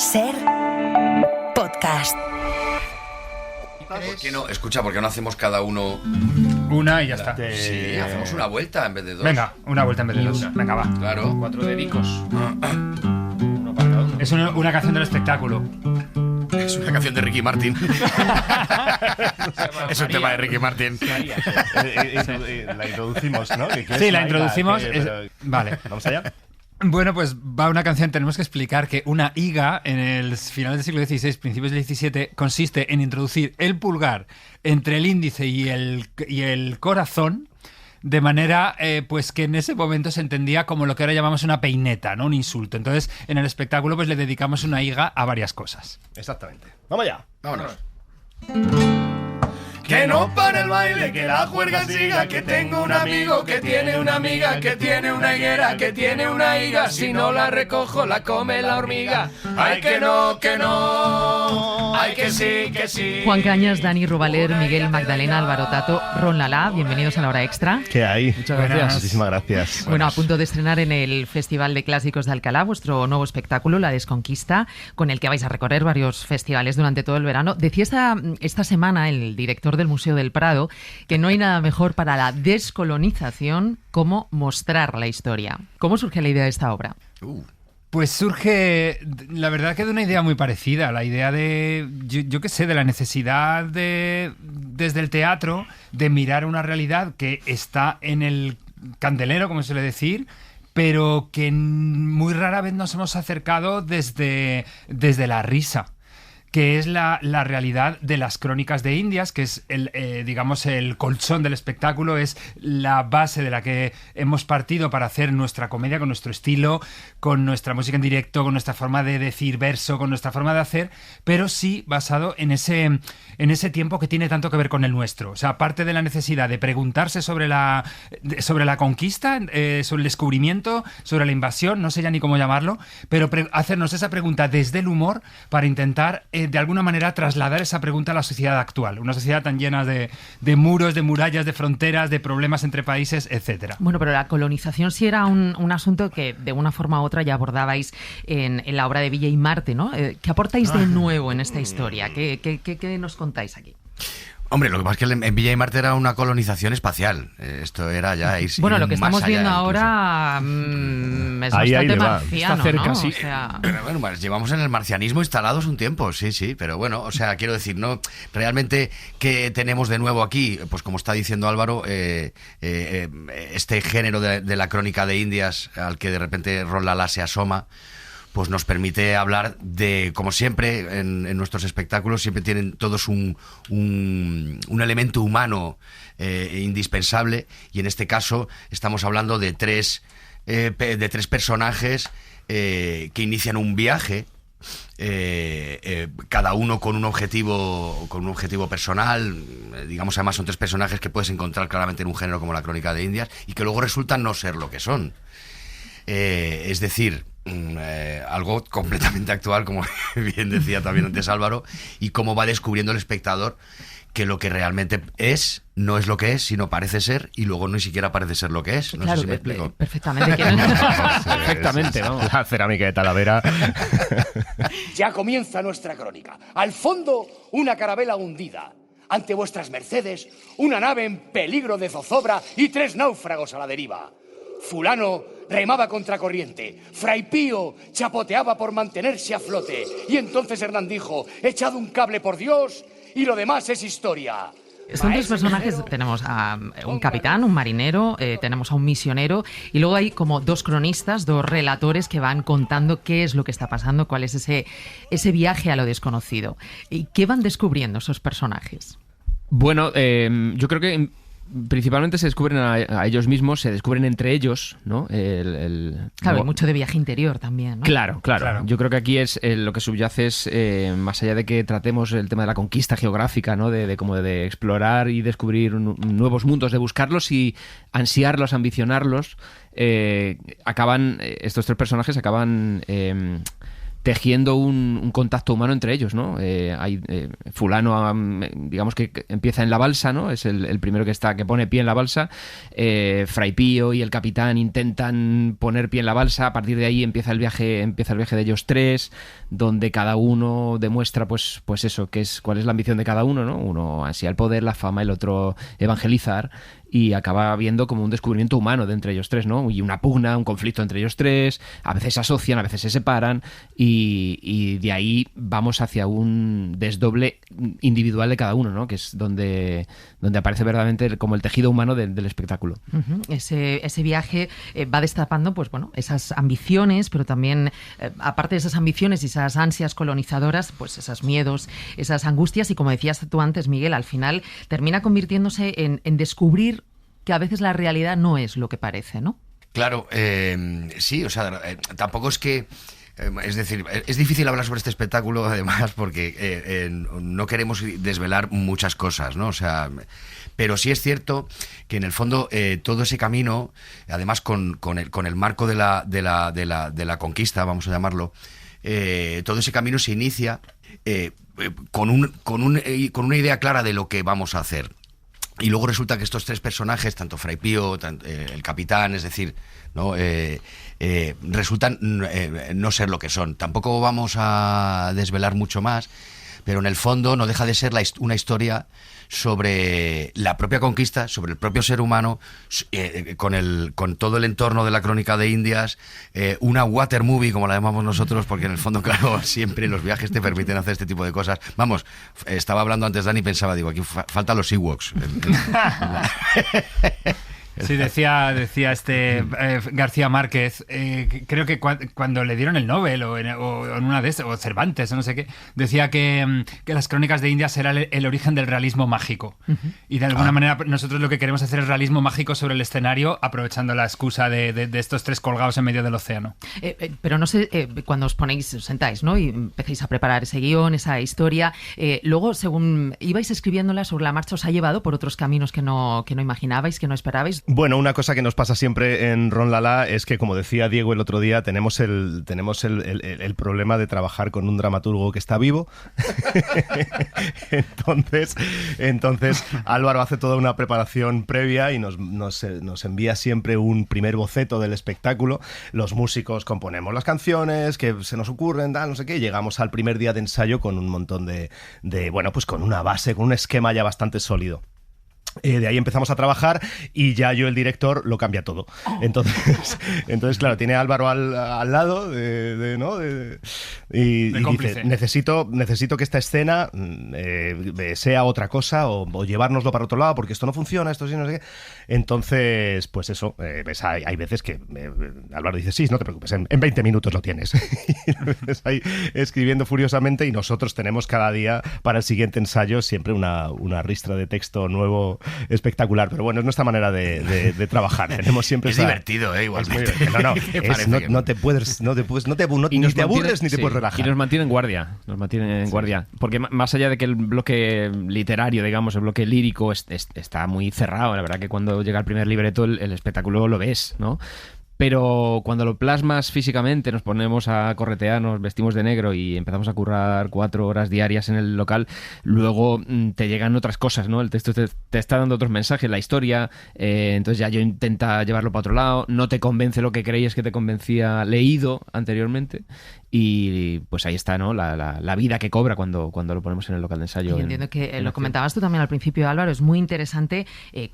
Ser podcast. ¿Por qué no? Escucha, ¿por qué no hacemos cada uno una y ya está? Sí, hacemos una vuelta en vez de dos. Venga, una vuelta en vez de dos. Venga, va. Claro. 4 dedicos. Uno para cada uno. Es una canción del espectáculo. Es una canción de Ricky Martin. Es un tema de Ricky Martin. La introducimos, ¿no? Sí, la introducimos. Vale. ¿Vamos allá? Bueno, pues va una canción. Tenemos que explicar que una higa en el final del siglo XVI, principios del XVII, consiste en introducir el pulgar entre el índice y el corazón, de manera pues que en ese momento se entendía como lo que ahora llamamos una peineta, ¿no? Un insulto. Entonces, en el espectáculo pues le dedicamos una higa a varias cosas. Exactamente. ¡Vamos allá! Vámonos. Que no para el baile, que la juerga siga, que tengo un amigo que tiene una amiga, que tiene una higuera, que tiene una higa, si no la recojo la come la hormiga. Ay, que no, ay, que sí. Juan Cañas, Dani Rubaler, Miguel Magdalena, Álvaro Tato, Ron Lalá, bienvenidos a La Hora Extra. ¿Qué hay? Muchas gracias. Muchísimas gracias. Bueno, a punto de estrenar en el Festival de Clásicos de Alcalá vuestro nuevo espectáculo, La Desconquista, con el que vais a recorrer varios festivales durante todo el verano. Decía esta semana el director del Museo del Prado que no hay nada mejor para la descolonización como mostrar la historia. ¿Cómo surge la idea de esta obra? Pues surge, la verdad que de una idea muy parecida, la idea de, yo qué sé, de la necesidad de, desde el teatro, de mirar una realidad que está en el candelero, como se suele decir, pero que muy rara vez nos hemos acercado desde la risa, que es la realidad de las crónicas de Indias, que es digamos el colchón del espectáculo, es la base de la que hemos partido para hacer nuestra comedia con nuestro estilo, con nuestra música en directo, con nuestra forma de decir verso, con nuestra forma de hacer, pero sí basado en ese tiempo que tiene tanto que ver con el nuestro. O sea, parte de la necesidad de preguntarse sobre la conquista, sobre el descubrimiento, sobre la invasión, no sé ya ni cómo llamarlo, pero hacernos esa pregunta desde el humor para intentar de alguna manera trasladar esa pregunta a la sociedad actual, una sociedad tan llena de muros, de murallas, de fronteras, de problemas entre países, etcétera. Bueno, pero la colonización sí era un asunto que de una forma u otra ya abordabais en la obra de Villa y Marte, ¿no? ¿Qué aportáis de nuevo en esta historia? ¿Qué nos contáis aquí? Hombre, lo que pasa es que en Villa y Marte era una colonización espacial. Esto era ya ir bueno, lo que estamos viendo incluso. ahora es bastante marciano, está cerca, ¿no? sí. O sea... Pero bueno, pues llevamos en el marcianismo instalados un tiempo, sí, pero bueno, o sea, quiero decir, ¿no? Realmente, ¿qué tenemos de nuevo aquí? Pues como está diciendo Álvaro, este género de la crónica de Indias al que de repente Ron Lalá se asoma, pues nos permite hablar de, como siempre, en nuestros espectáculos siempre tienen todos un elemento humano indispensable, y en este caso estamos hablando de tres personajes que inician un viaje, cada uno con un objetivo personal, digamos. Además son tres personajes que puedes encontrar claramente en un género como la crónica de Indias y que luego resultan no ser lo que son. Es decir, algo completamente actual, como bien decía también antes Álvaro, y cómo va descubriendo el espectador que lo que realmente es no es lo que es, sino parece ser, y luego ni siquiera parece ser lo que es. No claro, sé si me explico. Perfectamente. Perfectamente, vamos. La cerámica de Talavera. Ya comienza nuestra crónica. Al fondo, una carabela hundida. Ante vuestras mercedes, una nave en peligro de zozobra y 3 náufragos a la deriva. Fulano remaba contracorriente, Fray Pío chapoteaba por mantenerse a flote, y entonces Hernán dijo: echad un cable por Dios y lo demás es historia. Son tres personajes, tenemos a un capitán, un marinero, tenemos a un misionero, y luego hay como 2 cronistas, 2 relatores que van contando qué es lo que está pasando, cuál es ese viaje a lo desconocido. ¿Y qué van descubriendo esos personajes? Bueno, yo creo que principalmente se descubren a ellos mismos, se descubren entre ellos, ¿no? Claro, hay mucho de viaje interior también, ¿no? Claro. Yo creo que aquí es lo que subyace es, más allá de que tratemos el tema de la conquista geográfica, ¿no? De explorar y descubrir nuevos mundos, de buscarlos y ansiarlos, ambicionarlos, estos 3 personajes acaban tejiendo un contacto humano entre ellos, ¿no? Fulano, digamos que empieza en la balsa, ¿no? Es el primero que pone pie en la balsa. Fray Pío y el capitán intentan poner pie en la balsa. A partir de ahí empieza el viaje de ellos tres, donde cada uno demuestra, pues eso, cuál es la ambición de cada uno, ¿no? Uno ansía el poder, la fama, el otro evangelizar. Y acaba viendo como un descubrimiento humano de entre ellos tres, ¿no? Y una pugna, un conflicto entre ellos tres. A veces se asocian, a veces se separan. Y de ahí vamos hacia un desdoble individual de cada uno, ¿no? Que es donde aparece verdaderamente como el tejido humano del espectáculo. Uh-huh. Ese viaje va destapando, pues bueno, esas ambiciones, pero también, aparte de esas ambiciones y esas ansias colonizadoras, pues esos miedos, esas angustias. Y como decías tú antes, Miguel, al final termina convirtiéndose en descubrir que a veces la realidad no es lo que parece, ¿no? Claro, sí, o sea, tampoco es que... Es decir, es difícil hablar sobre este espectáculo, además, porque no queremos desvelar muchas cosas, ¿no? O sea, pero sí es cierto que en el fondo todo ese camino, además con el marco de la conquista, vamos a llamarlo, todo ese camino se inicia con una idea clara de lo que vamos a hacer. Y luego resulta que estos tres personajes, tanto Fray Pío, el capitán, es decir, ¿no? Resultan no ser lo que son. Tampoco vamos a desvelar mucho más, pero en el fondo no deja de ser una historia sobre la propia conquista, sobre el propio ser humano, con todo el entorno de la Crónica de Indias, una water movie, como la llamamos nosotros, porque en el fondo, claro, siempre los viajes te permiten hacer este tipo de cosas. Vamos, estaba hablando antes Dani y pensaba, digo, aquí faltan los Ewoks. Sí, decía García Márquez, creo que cuando le dieron el Nobel o en una de esas, o Cervantes o no sé qué, decía que las Crónicas de Indias era el origen del realismo mágico. Uh-huh. Y de alguna manera nosotros lo que queremos es hacer el realismo mágico sobre el escenario, aprovechando la excusa de estos tres colgados en medio del océano. Pero no sé, cuando os sentáis, ¿no? Y empecéis a preparar ese guión, esa historia, luego, según ibais escribiéndola sobre la marcha, os ha llevado por otros caminos que no imaginabais, que no esperabais. Bueno, una cosa que nos pasa siempre en Ron Lala es que, como decía Diego el otro día, tenemos el problema de trabajar con un dramaturgo que está vivo. Entonces Álvaro hace toda una preparación previa y nos envía siempre un primer boceto del espectáculo. Los músicos componemos las canciones que se nos ocurren, no sé qué, y llegamos al primer día de ensayo con un montón de pues con una base, con un esquema ya bastante sólido. De ahí empezamos a trabajar y ya el director, lo cambia todo. Entonces claro, tiene a Álvaro al lado y dice, necesito que esta escena sea otra cosa o llevárnoslo para otro lado porque esto no funciona, esto sí, no sé qué. Entonces, pues eso, hay veces que Álvaro dice, sí, no te preocupes, en 20 minutos lo tienes. Y a veces ahí escribiendo furiosamente y nosotros tenemos cada día para el siguiente ensayo siempre una ristra de texto nuevo espectacular, pero bueno, es nuestra manera de trabajar. Tenemos siempre es divertido, igualmente. No te aburres ni te puedes relajar. Y nos mantiene en guardia, porque más allá de que el bloque literario, digamos, el bloque lírico está muy cerrado, la verdad que cuando llega el primer libreto el espectáculo lo ves, ¿no? Pero cuando lo plasmas físicamente, nos ponemos a corretear, nos vestimos de negro y empezamos a currar 4 horas diarias en el local, luego te llegan otras cosas, ¿no? El texto te está dando otros mensajes, la historia, entonces ya intenta llevarlo para otro lado, no te convence lo que creías que te convencía leído anteriormente y pues ahí está, ¿no? La vida que cobra cuando lo ponemos en el local de ensayo. Yo entiendo que lo comentabas tú también al principio, Álvaro, es muy interesante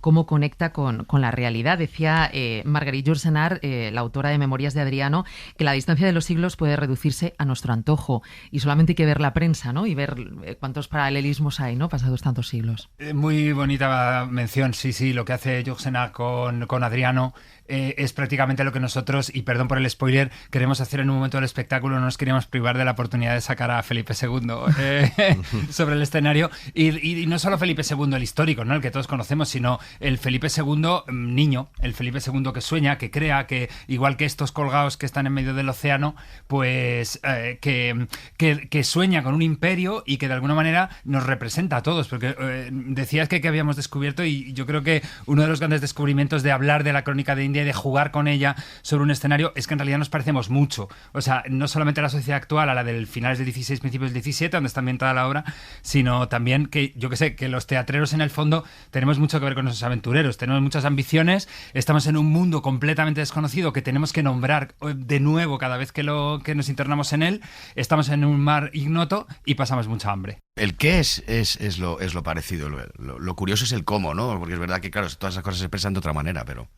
cómo conecta con la realidad. Decía Marguerite Yourcenar, la autora de Memorias de Adriano, que la distancia de los siglos puede reducirse a nuestro antojo y solamente hay que ver la prensa, ¿no? Y ver cuántos paralelismos hay, ¿no? Pasados tantos siglos. Muy bonita mención, sí, lo que hace Yourcenar con Adriano es prácticamente lo que nosotros, y perdón por el spoiler, queremos hacer en un momento del espectáculo. No nos queríamos privar de la oportunidad de sacar a Felipe II sobre el escenario, y no solo Felipe II el histórico, ¿no? El que todos conocemos, sino el Felipe II niño, el Felipe II que sueña, que crea, que igual que estos colgados que están en medio del océano, pues que sueña con un imperio y que de alguna manera nos representa a todos, porque decías que habíamos descubierto, y yo creo que uno de los grandes descubrimientos de hablar de la Crónica de Indias familia y de jugar con ella sobre un escenario, es que en realidad nos parecemos mucho. O sea, no solamente a la sociedad actual, a la del finales del 16, principios del 17, donde está ambientada la obra, sino también que, yo que sé, que los teatreros en el fondo tenemos mucho que ver con esos aventureros, tenemos muchas ambiciones, estamos en un mundo completamente desconocido que tenemos que nombrar de nuevo cada vez que nos internamos en él, estamos en un mar ignoto y pasamos mucha hambre. El qué es lo parecido, lo curioso es el cómo, ¿no? Porque es verdad que, claro, todas esas cosas se expresan de otra manera, pero...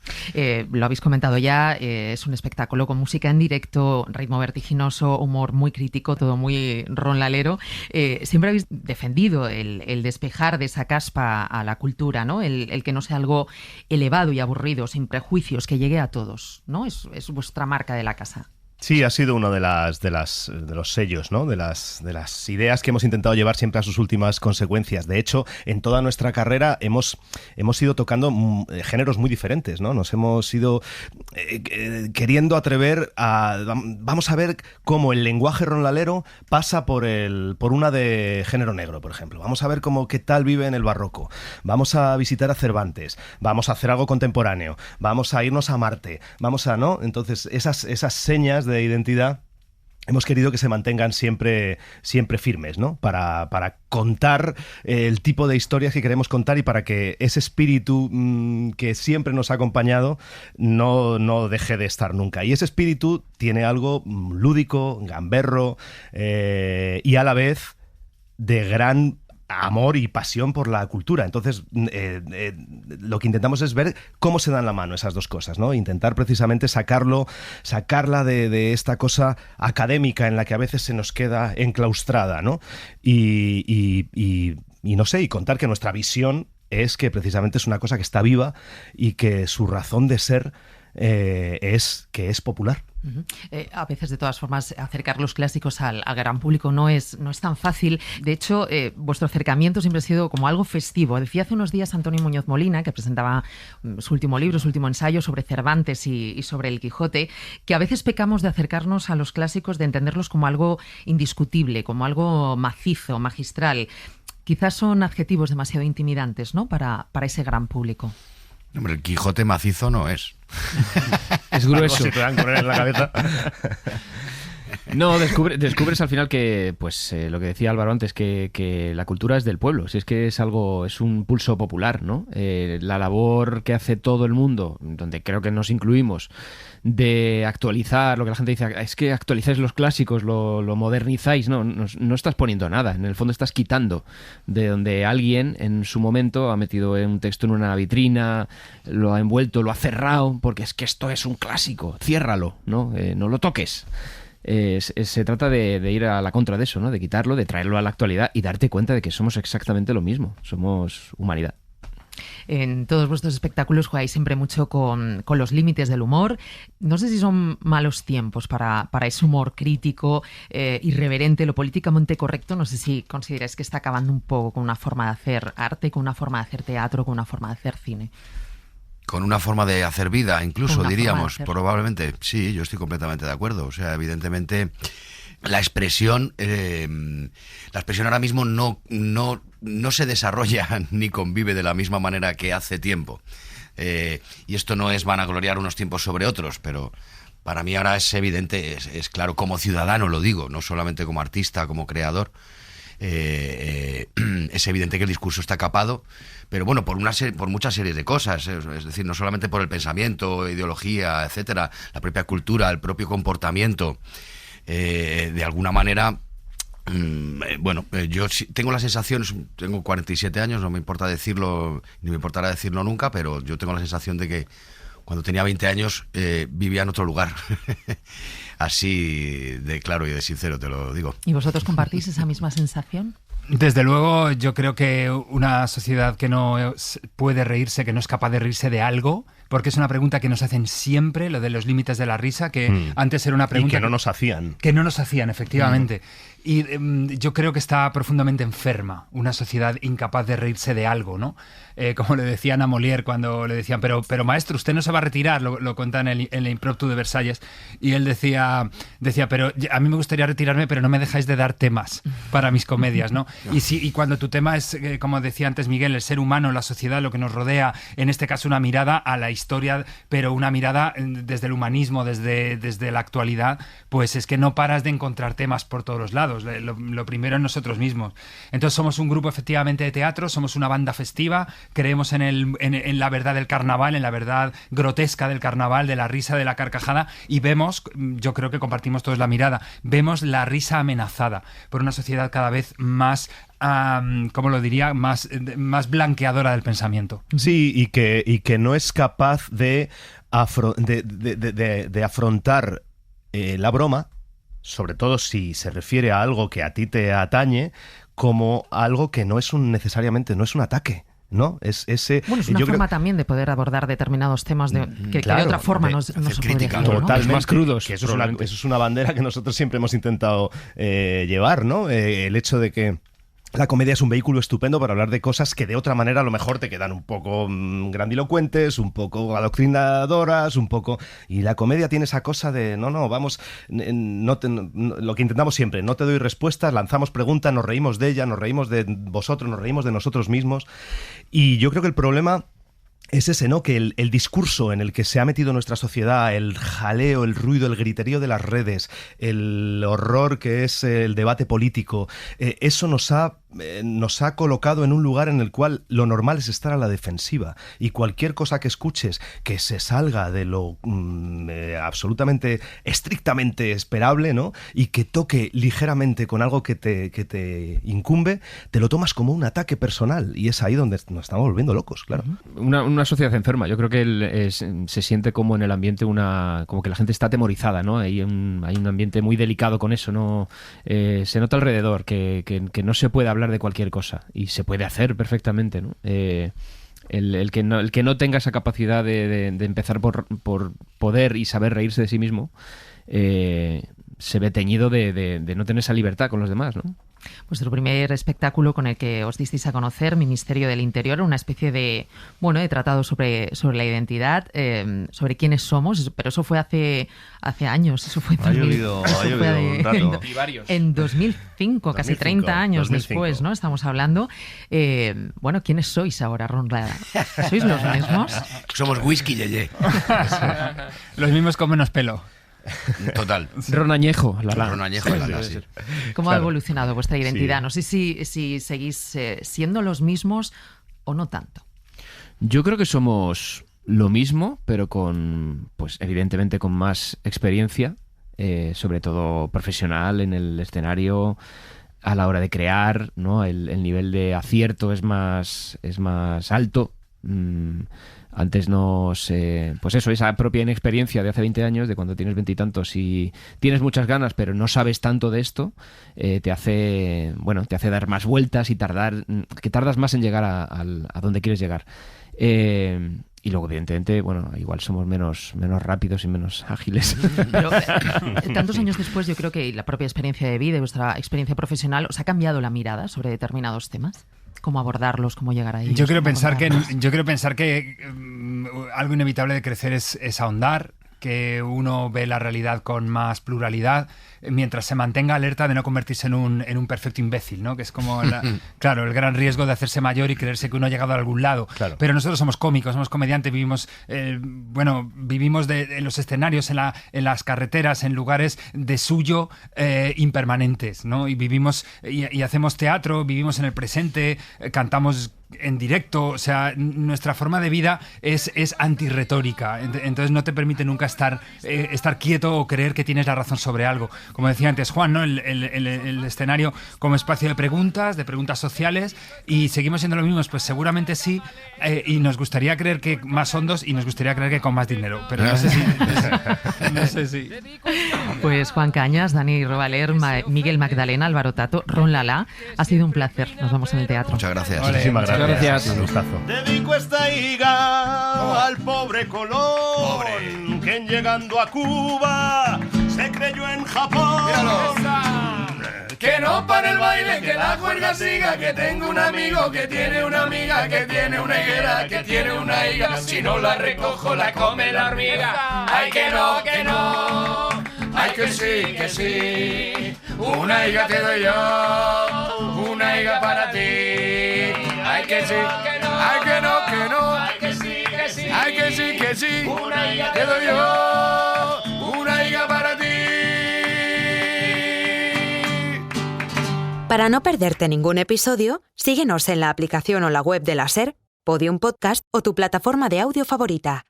Lo habéis comentado ya, es un espectáculo con música en directo, ritmo vertiginoso, humor muy crítico, todo muy ronlalero. Siempre habéis defendido el despejar de esa caspa a la cultura, ¿no? El que no sea algo elevado y aburrido, sin prejuicios, que llegue a todos, ¿no? Es vuestra marca de la casa. Sí, ha sido uno de los sellos, ¿no? De las ideas que hemos intentado llevar siempre a sus últimas consecuencias. De hecho, en toda nuestra carrera hemos ido tocando géneros muy diferentes, ¿no? Nos hemos ido queriendo atrever a... Vamos a ver cómo el lenguaje ronlalero pasa por una de género negro, por ejemplo. Vamos a ver qué tal vive en el barroco. Vamos a visitar a Cervantes. Vamos a hacer algo contemporáneo. Vamos a irnos a Marte. ¿no? Entonces, esas señas de identidad hemos querido que se mantengan siempre firmes, ¿no? Para contar el tipo de historias que queremos contar y para que ese espíritu que siempre nos ha acompañado no deje de estar nunca. Y ese espíritu tiene algo lúdico, gamberro y a la vez de gran amor y pasión por la cultura. Entonces, lo que intentamos es ver cómo se dan la mano esas dos cosas, ¿no? Intentar precisamente sacarla de esta cosa académica en la que a veces se nos queda enclaustrada, ¿no? Y no sé, y contar que nuestra visión es que precisamente es una cosa que está viva y que su razón de ser es que es popular. A veces, de todas formas, acercar los clásicos al gran público no es tan fácil. De hecho, vuestro acercamiento siempre ha sido como algo festivo. Decía hace unos días Antonio Muñoz Molina, que presentaba su último libro, su último ensayo sobre Cervantes y sobre el Quijote, que a veces pecamos de acercarnos a los clásicos, de entenderlos como algo indiscutible, como algo macizo, magistral. Quizás son adjetivos demasiado intimidantes, ¿no?, para ese gran público. Hombre, el Quijote macizo no es. Es grueso. Se te dan con él en la cabeza. No, descubres al final que, pues, lo que decía Álvaro antes, que la cultura es del pueblo. Si es que es un pulso popular, ¿no? La labor que hace todo el mundo, donde creo que nos incluimos, de actualizar lo que la gente dice, es que actualizáis los clásicos, lo modernizáis. No estás poniendo nada. En el fondo estás quitando de donde alguien en su momento ha metido un texto en una vitrina, lo ha envuelto, lo ha cerrado, porque es que esto es un clásico. Ciérralo, ¿no? No lo toques. Se trata de ir a la contra de eso, ¿no? De quitarlo, de traerlo a la actualidad y darte cuenta de que somos exactamente lo mismo. Somos humanidad. En todos vuestros espectáculos jugáis siempre mucho con los límites del humor. No sé si son malos tiempos para ese humor crítico, irreverente, lo políticamente correcto. No sé si consideráis que está acabando un poco con una forma de hacer arte, con una forma de hacer teatro, con una forma de hacer cine. Con una forma de hacer vida, incluso, diríamos, probablemente. Sí, yo estoy completamente de acuerdo. O sea, evidentemente, la expresión ahora mismo no se desarrolla ni convive de la misma manera que hace tiempo. Y esto no es vanagloriar unos tiempos sobre otros, pero para mí ahora es evidente, es claro, como ciudadano lo digo, no solamente como artista, como creador. Es evidente que el discurso está capado, pero bueno, por muchas series de cosas, es decir, no solamente por el pensamiento, ideología, etcétera, la propia cultura, el propio comportamiento, de alguna manera. Yo tengo la sensación, tengo 47 años, no me importa decirlo, ni me importará decirlo nunca, pero yo tengo la sensación de que cuando tenía 20 años vivía en otro lugar. Así de claro y de sincero te lo digo. ¿Y vosotros compartís esa misma sensación? Desde luego, yo creo que una sociedad que no puede reírse, que no es capaz de reírse de algo, porque es una pregunta que nos hacen siempre, lo de los límites de la risa, que antes era una pregunta... Y que no nos hacían. Que no nos hacían, efectivamente. Y yo creo que está profundamente enferma, una sociedad incapaz de reírse de algo, ¿no? Como le decían a Molière cuando le decían, pero maestro, usted no se va a retirar, lo cuentan en el Impromptu de Versalles, y él decía, pero a mí me gustaría retirarme, pero no me dejáis de dar temas para mis comedias, ¿no? Y cuando tu tema es, como decía antes Miguel, el ser humano, la sociedad, lo que nos rodea, en este caso una mirada a la historia, pero una mirada desde el humanismo, desde la actualidad, pues es que no paras de encontrar temas por todos los lados. Lo primero en nosotros mismos. Entonces somos un grupo efectivamente de teatro, somos una banda festiva, creemos en la verdad del carnaval, en la verdad grotesca del carnaval, de la risa, de la carcajada, y vemos, yo creo que compartimos todos la mirada, vemos la risa amenazada por una sociedad cada vez más, ¿cómo lo diría?, más blanqueadora del pensamiento. Sí, y que no es capaz de afrontar la broma, sobre todo si se refiere a algo que a ti te atañe, como algo que no es necesariamente no es un ataque, ¿no? Es ese. Bueno, es una forma también de poder abordar determinados temas que de otra forma no se podría hacer, ¿no? Totalmente, más crudos. Que eso es una bandera que nosotros siempre hemos intentado llevar, ¿no? El hecho de que la comedia es un vehículo estupendo para hablar de cosas que de otra manera a lo mejor te quedan un poco grandilocuentes, un poco adoctrinadoras, un poco... Y la comedia tiene esa cosa de, vamos, lo que intentamos siempre, no te doy respuestas, lanzamos preguntas, nos reímos de ella, nos reímos de vosotros, nos reímos de nosotros mismos. Y yo creo que el problema es ese, ¿no? Que el discurso en el que se ha metido nuestra sociedad, el jaleo, el ruido, el griterío de las redes, el horror que es el debate político, eso nos ha colocado en un lugar en el cual lo normal es estar a la defensiva, y cualquier cosa que escuches que se salga de lo absolutamente, estrictamente esperable, ¿no? Y que toque ligeramente con algo que te incumbe, te lo tomas como un ataque personal, y es ahí donde nos estamos volviendo locos, claro. Una sociedad enferma. Yo creo que se siente como en el ambiente como que la gente está atemorizada, ¿no? Hay un ambiente muy delicado con eso, ¿no? Se nota alrededor que no se puede hablar de cualquier cosa, y se puede hacer perfectamente, ¿no? El que no tenga esa capacidad de empezar por poder y saber reírse de sí mismo, se ve teñido de no tener esa libertad con los demás, ¿no? Vuestro primer espectáculo con el que os disteis a conocer, Ministerio del Interior, una especie de tratado sobre la identidad, sobre quiénes somos, pero eso fue hace años, eso fue en 2005, casi 30 años 2005. Después, ¿no? Estamos hablando. ¿Quiénes sois ahora, Ron Lada? ¿Sois los mismos? Somos Whisky Yeye. Los mismos con menos pelo. Total. Ron Añejo. Sí. ¿Cómo ha evolucionado vuestra identidad? Sí. No sé si seguís siendo los mismos o no tanto. Yo creo que somos lo mismo, pero evidentemente con más experiencia, sobre todo profesional en el escenario, a la hora de crear, ¿no? El nivel de acierto es más alto. Antes esa propia inexperiencia de hace 20 años, de cuando tienes 20 y tantos y tienes muchas ganas pero no sabes tanto de esto, te hace dar más vueltas y tardas más en llegar a donde quieres llegar. Y luego, evidentemente, igual somos menos rápidos y menos ágiles. Pero tantos años después, yo creo que la propia experiencia de vida y vuestra experiencia profesional os ha cambiado la mirada sobre determinados temas. ¿Cómo abordarlos? ¿Cómo llegar a ellos? Yo quiero pensar que algo inevitable de crecer es ahondar, que uno ve la realidad con más pluralidad, mientras se mantenga alerta de no convertirse en un perfecto imbécil, ¿no? Que es como, claro, el gran riesgo de hacerse mayor y creerse que uno ha llegado a algún lado. Claro. Pero nosotros somos cómicos, somos comediantes, vivimos en los escenarios, en las carreteras, en lugares de suyo impermanentes, ¿no? Y vivimos y hacemos teatro, vivimos en el presente, cantamos en directo, o sea, nuestra forma de vida es antirretórica, entonces no te permite nunca estar quieto o creer que tienes la razón sobre algo. Como decía antes Juan, ¿no? El escenario como espacio de preguntas sociales, y seguimos siendo los mismos, pues seguramente sí, y nos gustaría creer que más hondos, y nos gustaría creer que con más dinero, pero no sé si. Pues Juan Cañas, Dani Robaler, Miguel Magdalena, Álvaro Tato, Ron Lala, ha sido un placer, nos vemos en el teatro. Muchas gracias. Muchísimas gracias. Un gustazo. Dedico esta higa al pobre Colón, que llegando a Cuba se creyó en Japón. que no pare el baile, que la juerga siga, que tengo un amigo que tiene una amiga, que tiene una higuera, que tiene una higa, si no la recojo la come la hormiga. Ay, que no, que no, ay, que sí, una higa te doy yo, una higa para ti. Ay, que sí, ay, que no, que no, ay, que sí, ay, que sí, una higa te doy yo, una higa para ti. Para no perderte ningún episodio, síguenos en la aplicación o la web de la SER, Podium Podcast o tu plataforma de audio favorita.